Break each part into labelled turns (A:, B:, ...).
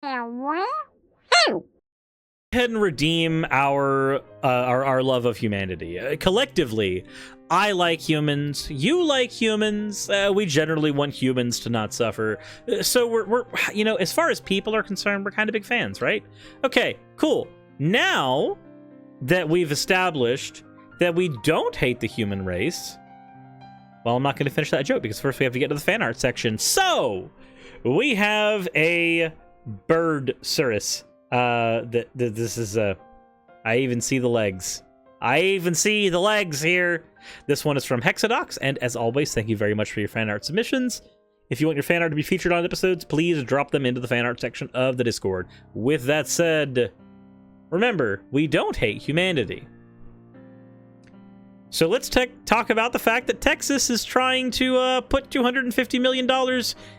A: Ahead and redeem our love of humanity. Collectively, I like humans. You like humans. We generally want humans to not suffer. So we're as far as people are concerned, we're kind of big fans, right? Okay, cool. Now that we've established that we don't hate the human race, well, I'm not going to finish that joke because first we have to get to the fan art section. So we have a bird Cirrus. This is I even see the legs. I even see the legs here. This one is from Hexadox, and as always, thank you very much for your fan art submissions. If you want your fan art to be featured on episodes, please drop them into the fan art section of the Discord. With that said, remember, we don't hate humanity. So let's talk about the fact that Texas is trying to put $250 million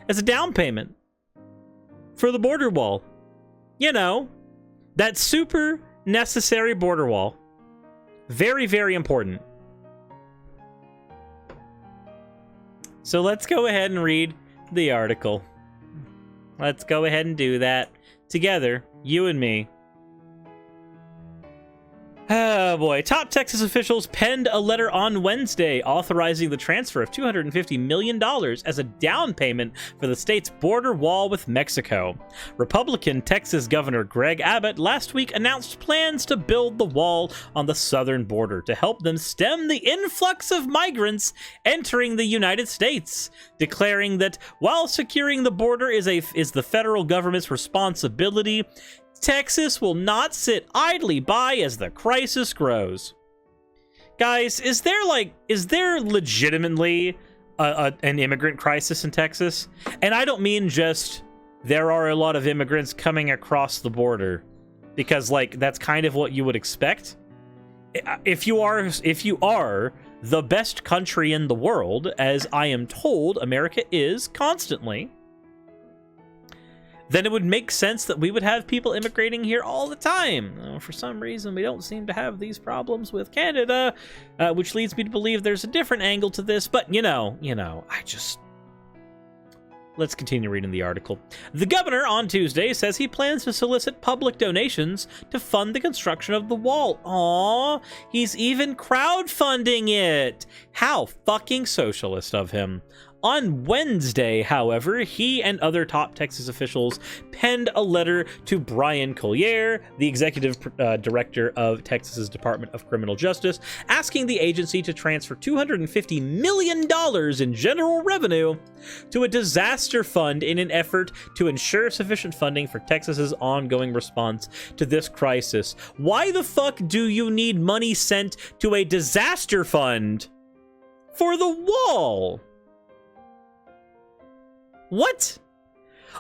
A: as a down payment for the border wall. You know, that super necessary border wall. Very, very important. So let's go ahead and read the article. Let's go ahead and do that together, you and me. Oh boy. Top Texas officials penned a letter on Wednesday authorizing the transfer of $250 million as a down payment for the state's border wall with Mexico. Republican Texas Governor Greg Abbott last week announced plans to build the wall on the southern border to help them stem the influx of migrants entering the United States, declaring that while securing the border is the federal government's responsibility, Texas will not sit idly by as the crisis grows. Guys, is there legitimately an immigrant crisis in Texas? And I don't mean just there are a lot of immigrants coming across the border, because that's kind of what you would expect. If you are the best country in the world, as I am told America is constantly, then it would make sense that we would have people immigrating here all the time. For some reason, we don't seem to have these problems with Canada, which leads me to believe there's a different angle to this. But, let's continue reading the article. The governor on Tuesday says he plans to solicit public donations to fund the construction of the wall. Aww, he's even crowdfunding it. How fucking socialist of him. On Wednesday, however, he and other top Texas officials penned a letter to Brian Collier, the executive director of Texas's Department of Criminal Justice, asking the agency to transfer $250 million in general revenue to a disaster fund in an effort to ensure sufficient funding for Texas's ongoing response to this crisis. Why the fuck do you need money sent to a disaster fund for the wall? What?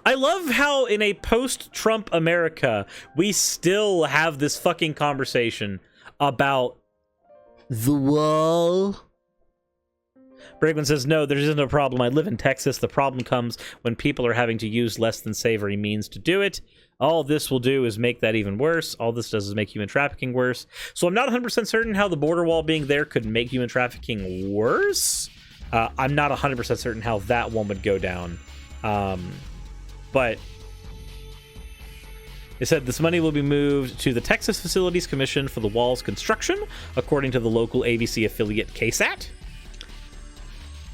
A: I love how in a post-Trump America, we still have this fucking conversation about the wall. Bregman says, no, there isn't a problem. I live in Texas. The problem comes when people are having to use less than savory means to do it. All this will do is make that even worse. All this does is make human trafficking worse. So I'm not 100% certain how the border wall being there could make human trafficking worse. I'm not 100% certain how that one would go down. But it said this money will be moved to the Texas Facilities Commission for the wall's construction, according to the local ABC affiliate KSAT.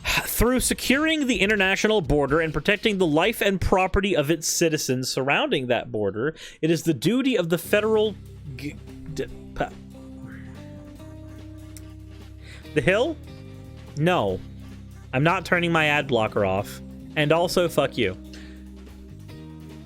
A: Through securing the international border and protecting the life and property of its citizens surrounding that border, it is the duty of the federal... The Hill? No. I'm not turning my ad blocker off. And also, fuck you.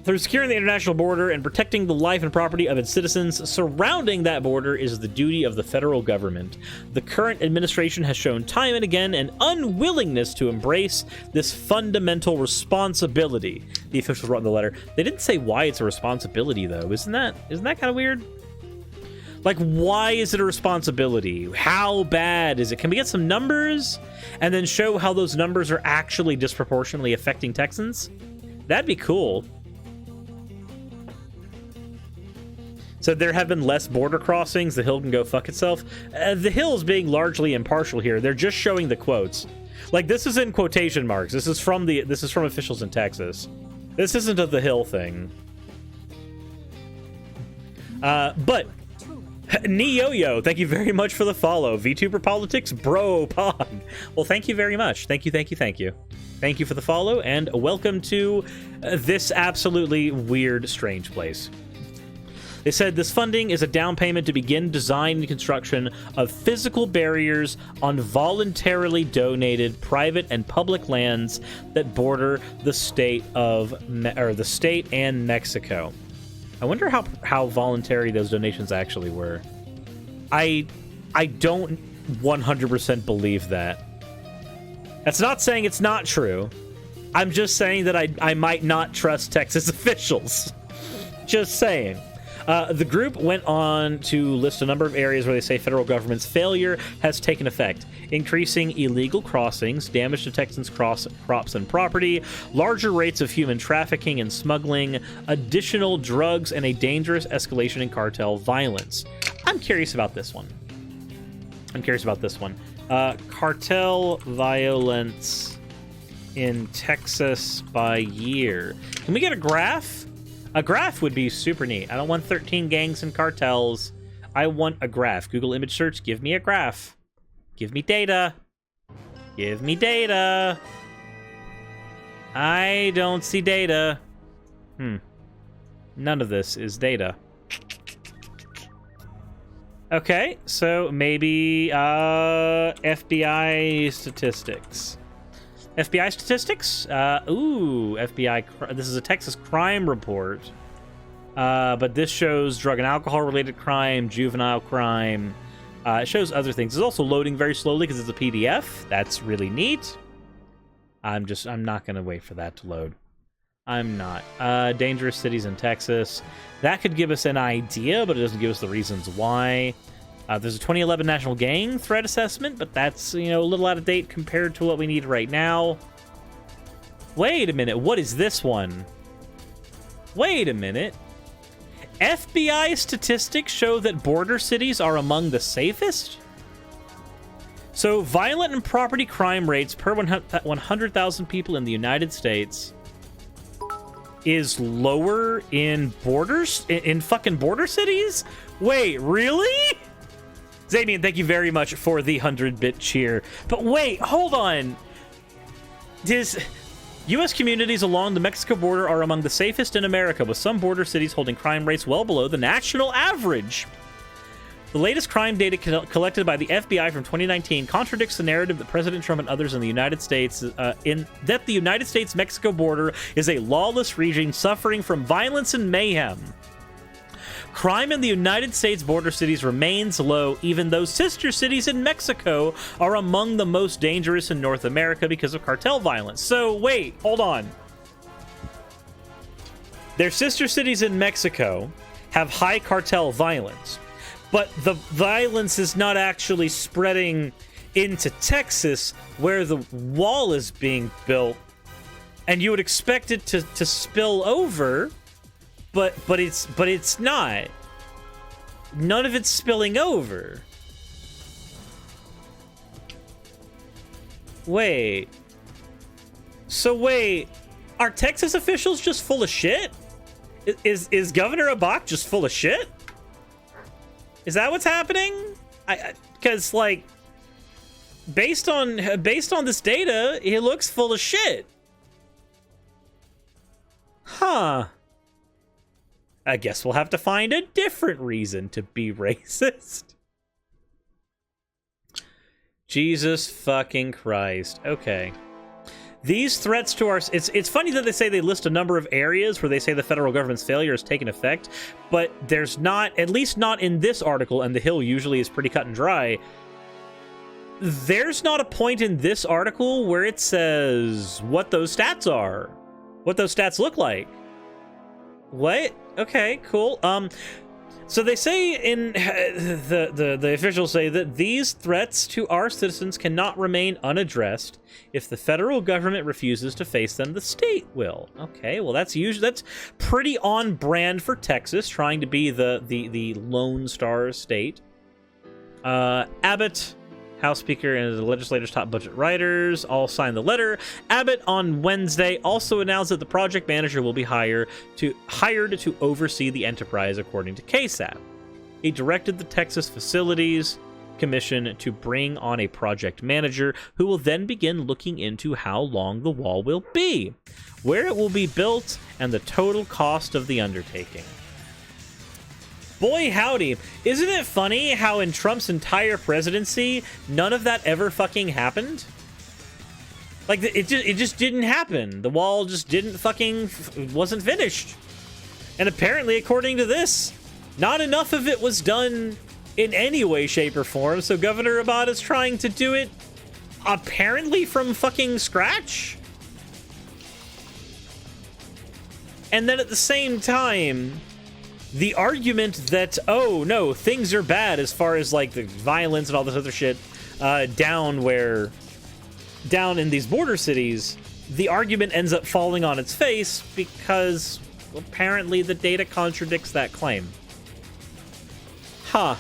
A: Through securing the international border and protecting the life and property of its citizens surrounding that border is the duty of the federal government. The current administration has shown time and again an unwillingness to embrace this fundamental responsibility. The officials wrote in the letter. They didn't say why it's a responsibility, though. Isn't that kind of weird? Why is it a responsibility? How bad is it? Can we get some numbers and then show how those numbers are actually disproportionately affecting Texans? That'd be cool. So there have been less border crossings. The Hill can go fuck itself. The Hill is being largely impartial here. They're just showing the quotes. This is in quotation marks. This is from officials in Texas. This isn't a The Hill thing. But Neoyo, thank you very much for the follow. VTuber Politics, bro, pog. Well, thank you very much. Thank you. Thank you for the follow, and welcome to this absolutely weird, strange place. They said this funding is a down payment to begin design and construction of physical barriers on voluntarily donated private and public lands that border the state and Mexico. I wonder how voluntary those donations actually were. I don't 100% believe that. That's not saying it's not true. I'm just saying that I might not trust Texas officials. Just saying. The group went on to list a number of areas where they say federal government's failure has taken effect, increasing illegal crossings, damage to Texans' crops and property, larger rates of human trafficking and smuggling, additional drugs, and a dangerous escalation in cartel violence. I'm curious about this one. Cartel violence in Texas by year. Can we get a graph? A graph would be super neat. I don't want 13 gangs and cartels. I want a graph. Google image search, give me a graph. Give me data. Give me data. I don't see data. None of this is data. Okay, so maybe FBI statistics. FBI statistics? FBI. This is a Texas crime report. But this shows drug and alcohol-related crime, juvenile crime. It shows other things. It's also loading very slowly because it's a PDF. That's really neat. I'm not going to wait for that to load. I'm not. Dangerous cities in Texas. That could give us an idea, but it doesn't give us the reasons why. There's a 2011 National Gang Threat Assessment, but that's, a little out of date compared to what we need right now. Wait a minute, what is this one? Wait a minute. FBI statistics show that border cities are among the safest? So, violent and property crime rates per 100,000 people in the United States is lower in borders, in fucking border cities? Wait, really? Zamian, thank you very much for the 100-bit cheer. But wait, hold on. U.S. communities along the Mexico border are among the safest in America, with some border cities holding crime rates well below the national average. The latest crime data collected by the FBI from 2019 contradicts the narrative that President Trump and others in the United States, in that the United States-Mexico border is a lawless region suffering from violence and mayhem. Crime in the United States border cities remains low, even though sister cities in Mexico are among the most dangerous in North America because of cartel violence. So, wait, hold on. Their sister cities in Mexico have high cartel violence, but the violence is not actually spreading into Texas, where the wall is being built, and you would expect it to spill over. But it's not. None of it's spilling over. Wait. So wait, are Texas officials just full of shit? Is Governor Abak just full of shit? Is that what's happening? Because like, based on this data, he looks full of shit. Huh. I guess we'll have to find a different reason to be racist. Jesus fucking Christ. Okay. These threats to our... It's funny that they say they list a number of areas where they say the federal government's failure has taken effect, but there's not, at least not in this article, and the Hill usually is pretty cut and dry, there's not a point in this article where it says what those stats are, what those stats look like. What? Okay, cool. So they say in the officials say that these threats to our citizens cannot remain unaddressed. If the federal government refuses to face them, the state will. Okay, well that's pretty on brand for Texas, trying to be the Lone Star state. Abbott House Speaker and the legislator's top budget writers all signed the letter. Abbott on Wednesday also announced that the project manager will be hired to oversee the enterprise, according to KSAT. He directed the Texas Facilities Commission to bring on a project manager who will then begin looking into how long the wall will be, where it will be built, and the total cost of the undertaking. Boy, howdy. Isn't it funny how in Trump's entire presidency, none of that ever fucking happened? Like, it just didn't happen. The wall just wasn't finished. And apparently, according to this, not enough of it was done in any way, shape, or form, so Governor Abbott is trying to do it, apparently, from fucking scratch? And then at the same time, the argument that, oh no, things are bad as far as like the violence and all this other shit down in these border cities, the argument ends up falling on its face because apparently the data contradicts that claim. Huh.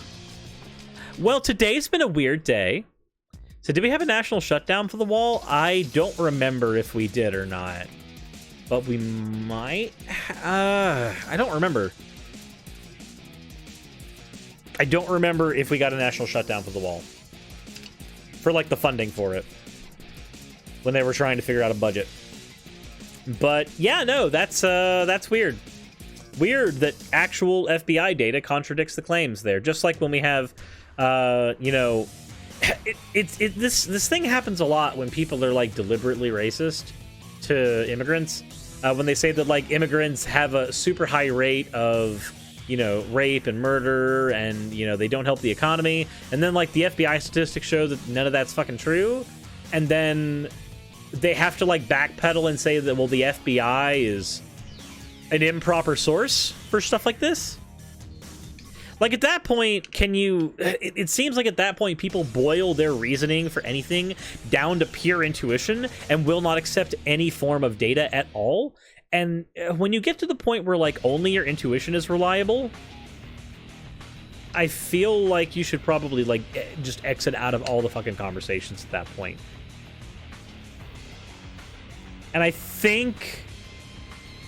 A: Well, today's been a weird day. So did we have a national shutdown for the wall? I don't remember if we did or not, but we might. I don't remember. I don't remember if we got a national shutdown for the wall. For, like, the funding for it. When they were trying to figure out a budget. But, yeah, no, that's weird. Weird that actual FBI data contradicts the claims there. Just like when we have, you know... This thing happens a lot when people are, like, deliberately racist to immigrants. When they say that, like, immigrants have a super high rate of... you know, rape and murder, and, you know, they don't help the economy. And then, like, the FBI statistics show that none of that's fucking true. And then they have to, like, backpedal and say that, well, the FBI is an improper source for stuff like this. Like, at that point, can you... It seems like at that point, people boil their reasoning for anything down to pure intuition and will not accept any form of data at all. And when you get to the point where, like, only your intuition is reliable, I feel like you should probably, like, just exit out of all the fucking conversations at that point. And I think,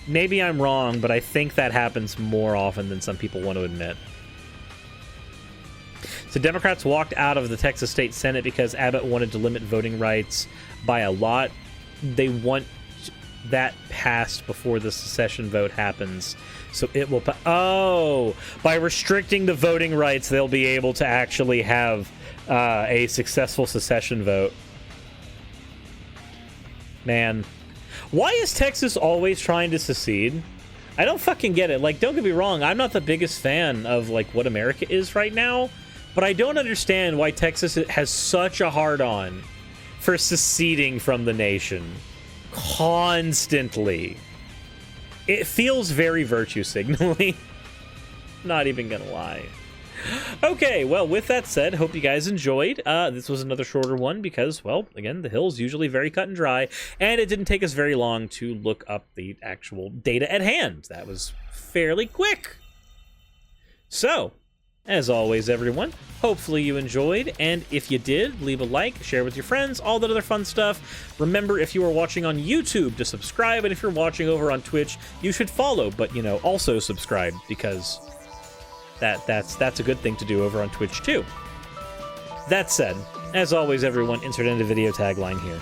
A: maybe I'm wrong, but I think that happens more often than some people want to admit. So Democrats walked out of the Texas State Senate because Abbott wanted to limit voting rights by a lot. They want that passed before the secession vote happens, so it will by restricting the voting rights, they'll be able to actually have a successful secession vote. Man, why is Texas always trying to secede? I don't fucking get it. Like, don't get me wrong, I'm not the biggest fan of, like, what America is right now, but I don't understand why Texas has such a hard-on for seceding from the nation. Constantly. It feels very virtue signaling. Not even gonna lie. Okay, well, with that said, hope you guys enjoyed. This was another shorter one because, well, again, the Hill's usually very cut and dry, and it didn't take us very long to look up the actual data at hand. That was fairly quick. So, as always, everyone, hopefully you enjoyed, and if you did, leave a like, share with your friends, all that other fun stuff. Remember, if you are watching on YouTube, to subscribe, and if you're watching over on Twitch, you should follow, but, you know, also subscribe, because that's a good thing to do over on Twitch, too. That said, as always, everyone, insert into video tagline here.